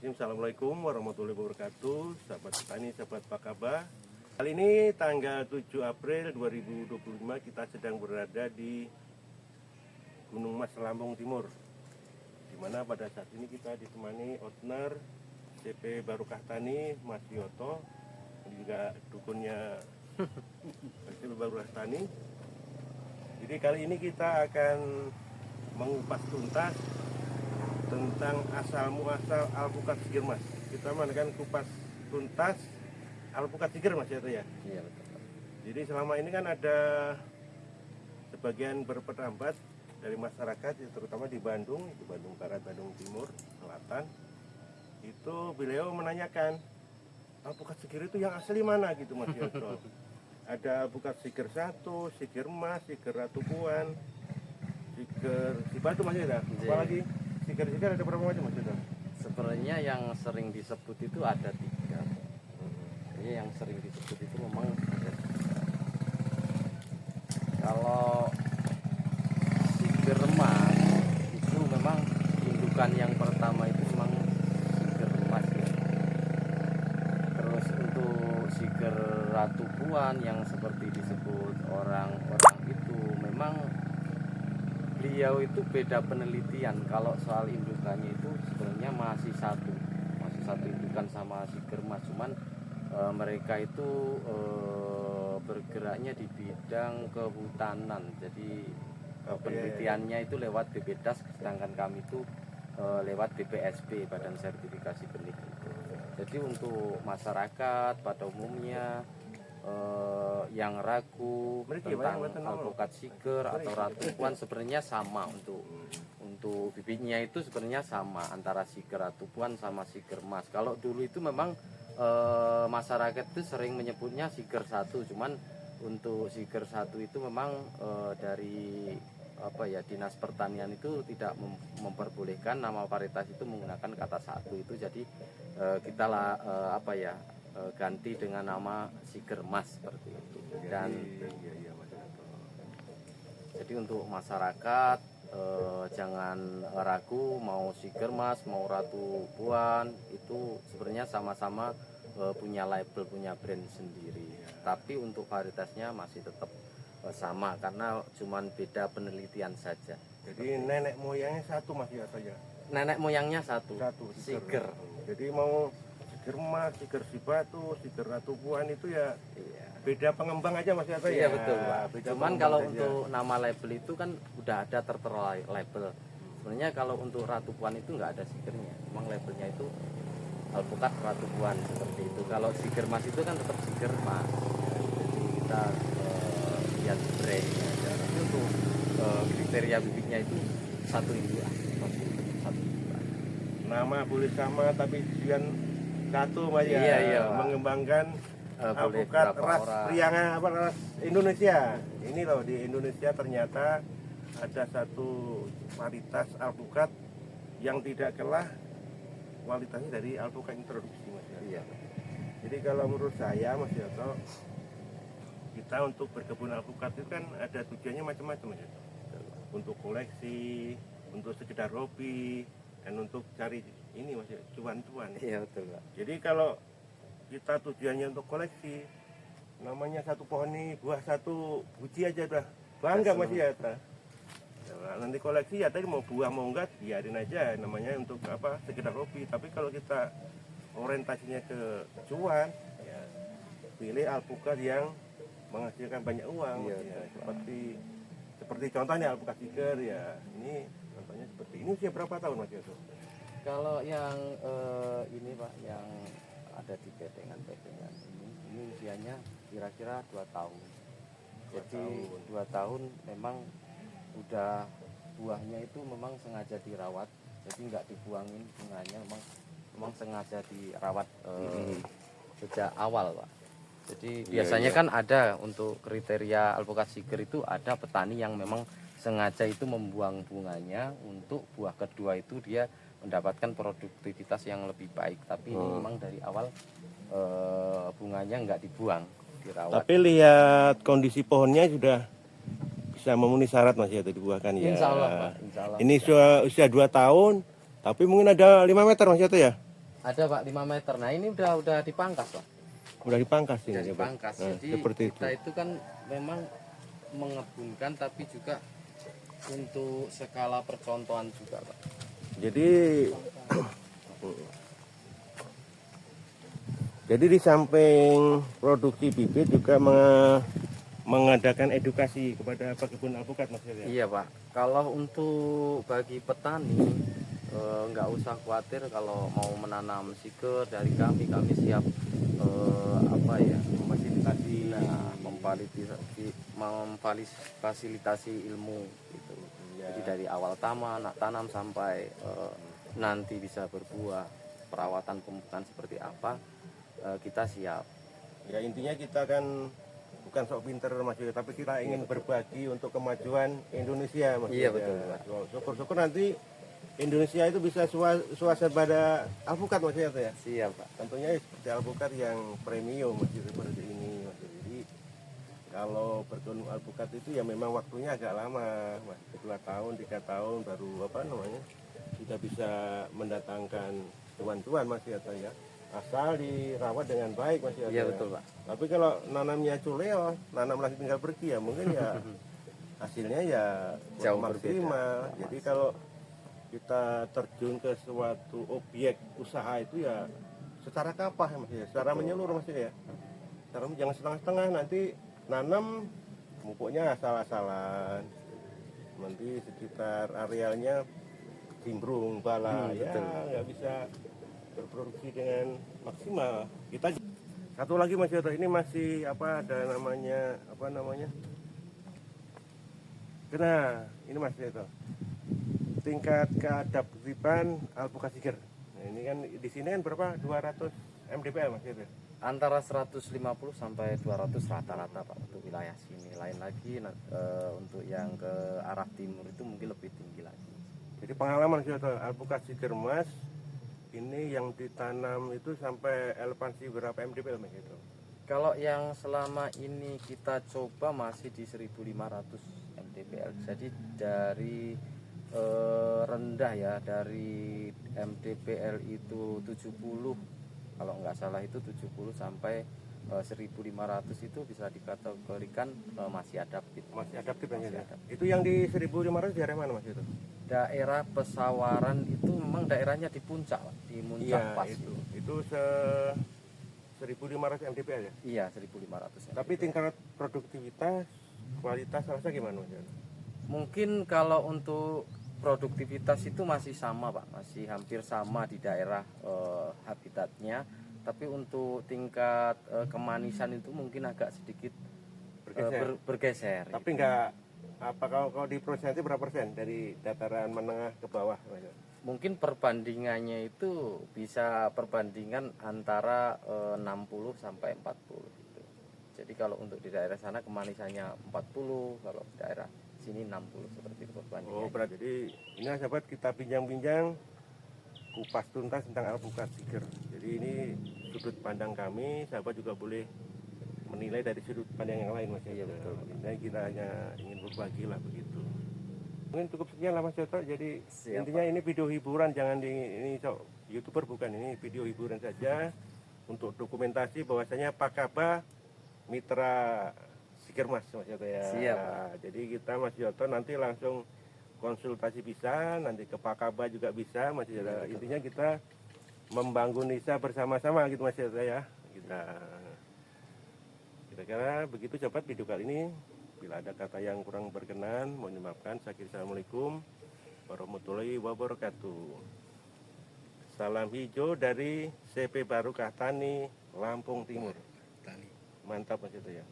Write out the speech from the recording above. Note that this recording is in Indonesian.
Assalamualaikum warahmatullahi wabarakatuh, sahabat petani, sahabat pakaba. Kali ini tanggal 7 April 2025 kita sedang berada di Gunung Mas Lampung Timur, di mana pada saat ini kita ditemani owner CP Barokah Tani Mas Yoto, juga dukunnya CP Barokah Tani. Jadi kali ini kita akan mengupas tuntas tentang asal muasal alpukat Siger Mas. Kita mengadakan kupas tuntas alpukat Siger Mas ya, ya. Iya betul. Jadi selama ini kan ada sebagian berpendapat dari masyarakat, terutama di Bandung Barat, Bandung Timur, Selatan, itu beliau menanyakan alpukat Siger itu yang asli mana gitu Mas Yoto. Ada alpukat Siger 1, Siger Mas, Siger Ratu Puan, Siger Cibatu Mas ya. Apalagi Siger-siger ada berapa macam Mas Yoto? Sebenarnya yang sering disebut itu ada 3. Jadi yang sering disebut itu memang ada 3. Kalau Siger Mas itu memang indukan yang pertama itu memang Siger Mas ya. Terus untuk Siger Ratu Puan yang seperti disebut orang-orang itu memang beliau itu beda penelitian. Kalau soal indukannya itu sebenarnya masih satu indukan sama Siger Mas, cuman mereka itu bergeraknya di bidang kehutanan. Jadi penelitiannya itu lewat BPDAS, sedangkan kami itu lewat BPSB, Badan Sertifikasi Benih itu. Jadi untuk masyarakat pada umumnya yang ragu tentang alpukat Siger atau Ratu Puan sebenarnya sama. Untuk bibitnya itu sebenarnya sama antara Siger Ratu Puan sama Siger Mas. Kalau dulu itu memang masyarakat itu sering menyebutnya Siger 1, cuman untuk Siger 1 itu memang dari Dinas Pertanian itu tidak memperbolehkan nama varietas itu menggunakan kata 1 itu. Jadi kita ganti dengan nama Siger Mas seperti itu. Dan jadi untuk masyarakat jangan ragu mau Siger Mas mau Ratu Puan, itu sebenarnya sama-sama punya label, punya brand sendiri. Tapi untuk varietasnya masih tetap sama karena cuman beda penelitian saja. Jadi nenek moyangnya satu Mas ya saja. Nenek moyangnya satu Siger. Jadi mau Siger Mas, Siger Cibatu, Siger Ratu Puan itu ya beda pengembang aja Mas ya. Iya betul Pak. Cuman kalau untuk nama label itu kan udah ada tertera label. Sebenarnya kalau untuk Ratu Puan itu nggak ada Sigirnya, memang labelnya itu alpukat Ratu Puan seperti itu. Kalau Siger Mas itu kan tetap Siger Mas. Jadi kita lihat brandnya aja. Tapi untuk kriteria bibitnya itu satu indukan. Nama boleh sama tapi tujuan satu Mas ya. Iya, mengembangkan alpukat ras Priangan ras Indonesia. Ini loh, di Indonesia ternyata ada satu varietas alpukat yang tidak kalah kualitasnya dari alpukat introduksi Mas ya. Iya. Jadi kalau menurut saya Mas Yoto, kita untuk berkebun alpukat itu kan ada tujuannya macam-macam Mas Yoto. Untuk koleksi, untuk sekedar hobi, dan untuk cari ini Mas Yoto, cuan-cuan. Iya betul Pak. Jadi kalau kita tujuannya untuk koleksi, namanya satu pohon ini buah satu biji aja udah bangga Mas Yoto. Nah, nanti koleksi ya tadi mau buah mau enggak biarin aja, namanya untuk sekedar hobi. Tapi kalau kita orientasinya ke cuan ya pilih alpukat yang menghasilkan banyak uang. Iya, ya. seperti contohnya alpukat Siger ya, ini contohnya seperti ini. Usia berapa tahun Mas Yoto? Kalau yang ini Pak, yang ada di petengan ini usianya kira-kira 2 tahun. Jadi 2 tahun memang udah buahnya itu memang sengaja dirawat, jadi nggak dibuangin bunganya, memang sengaja dirawat sejak awal Pak. Jadi biasanya kan ada untuk kriteria alpukat Siger itu ada petani yang memang sengaja itu membuang bunganya untuk buah kedua itu dia mendapatkan produktivitas yang lebih baik. Tapi ini memang dari awal bunganya nggak dibuang, dirawat. Tapi lihat kondisi pohonnya sudah bisa memenuhi syarat Mas ya, itu dibuahkan ya. Insya Allah Pak, insya Allah. Ini usia 2 tahun, tapi mungkin ada 5 meter Mas ya. Ada Pak 5 meter. Nah ini udah dipangkas Pak. Udah dipangkas ini Udah ya, Pak? dipangkas. Nah, Jadi seperti kita itu kan memang mengebunkan tapi juga untuk skala percontohan juga Pak. Jadi jadi di samping produksi bibit juga mengadakan edukasi kepada pekebun alpukat Mas ya? Iya Pak. Kalau untuk bagi petani nggak usah khawatir kalau mau menanam siger dari kami siap apa ya Memfasilitasi. nah, memfasilitasi ilmu gitu. Ya. Jadi dari awal tanam sampai nanti bisa berbuah, perawatan pemupukan seperti apa kita siap. Ya intinya kita kan bukan sok pinter Mas Yoyo, tapi kita ingin berbagi untuk kemajuan Indonesia Mas Iya, Yoyo. betul, Mas. Syukur-syukur nanti Indonesia itu bisa swasembada alpukat Mas Yoyo ya. Siap Pak. Tentunya seperti alpukat yang premium Mas Yoyo, seperti ini Mas Yoyo. Jadi kalau berkebun alpukat itu ya memang waktunya agak lama Mas, 2 tahun 3 tahun baru sudah bisa mendatangkan cuan-cuan Mas Yoyo ya. Asal dirawat dengan baik Mas Yoyo. Iya betul Pak. Tapi kalau nanamnya culeo, nanam lagi tinggal pergi ya mungkin ya hasilnya ya Jauh maksimal. Jadi kalau kita terjun ke suatu objek usaha itu ya secara kapah ya Mas ya, secara menyeluruh Mas ya. Jangan setengah-setengah nanti nanam pupuknya asal-asalan. Nanti sekitar arealnya timbrung bala ya betul. nggak bisa berproduksi dengan maksimal. Kita satu lagi Mas Yoto, ini masih ada namanya Nah, ini Mas Yoto. Tingkat keadaptifan alpukat siger. Nah, ini kan di sini kan berapa? 200 mdpl Mas Yoto. Antara 150 sampai 200 rata-rata Pak untuk wilayah sini. Lain lagi untuk yang ke arah timur itu mungkin lebih tinggi lagi. Jadi pengalaman Mas Yoto, alpukat siger Mas ini yang ditanam itu sampai elevansi berapa mdpl Mas Yoto? Kalau yang selama ini kita coba masih di 1500 mdpl. Jadi dari rendah ya, dari mdpl itu 70 kalau nggak salah itu 70 sampai 1500 itu bisa dikategorikan masih adaptif. Masih adaptif Masih ya. adaptif. Itu yang di 1500 daerah mana Mas Yoto? Daerah Pesawaran itu memang daerahnya di puncak, Pak. Di puncak Iya, pas. itu 1500 mdpl ya. Iya, 1500. Tapi tingkat produktivitas, kualitas rasa gimana Mas? Mungkin kalau untuk produktivitas itu masih sama Pak, masih hampir sama di daerah habitatnya. Tapi untuk tingkat kemanisan itu mungkin agak sedikit bergeser. Tapi enggak kalau di prosentnya berapa persen dari dataran menengah ke bawah Mas? Mungkin perbandingannya itu bisa perbandingan antara 60 sampai 40 gitu. Jadi kalau untuk di daerah sana kemanisannya 40, kalau di daerah sini 60 seperti itu perbandingannya. Oh, berarti jadi ini sahabat kita bincang-bincang kupas tuntas tentang alpukat siger. Jadi ini sudut pandang kami, sahabat juga boleh menilai dari sudut pandang yang lain Mas. Iya betul. Nah, kita hanya ingin berbagi lah begitu. Mungkin cukup sekian lah Mas Yoto. Jadi Siap, intinya ini video hiburan, jangan ini YouTuber bukan, ini video hiburan saja untuk dokumentasi bahwasanya Pakaba mitra siger Mas Yoto ya. Siap. Jadi kita Mas Yoto nanti langsung konsultasi bisa, nanti ke Pakaba juga bisa Mas Yoto. Intinya kita membangun desa bersama-sama gitu Mas Yoto ya. Kira-kira begitu sobat video kali ini. Bila ada kata yang kurang berkenan, mohon dimaafkan. Assalamualaikum warahmatullahi wabarakatuh. Salam hijau dari CP Barokah Tani, Lampung Timur. Mantap Mas Yoto ya.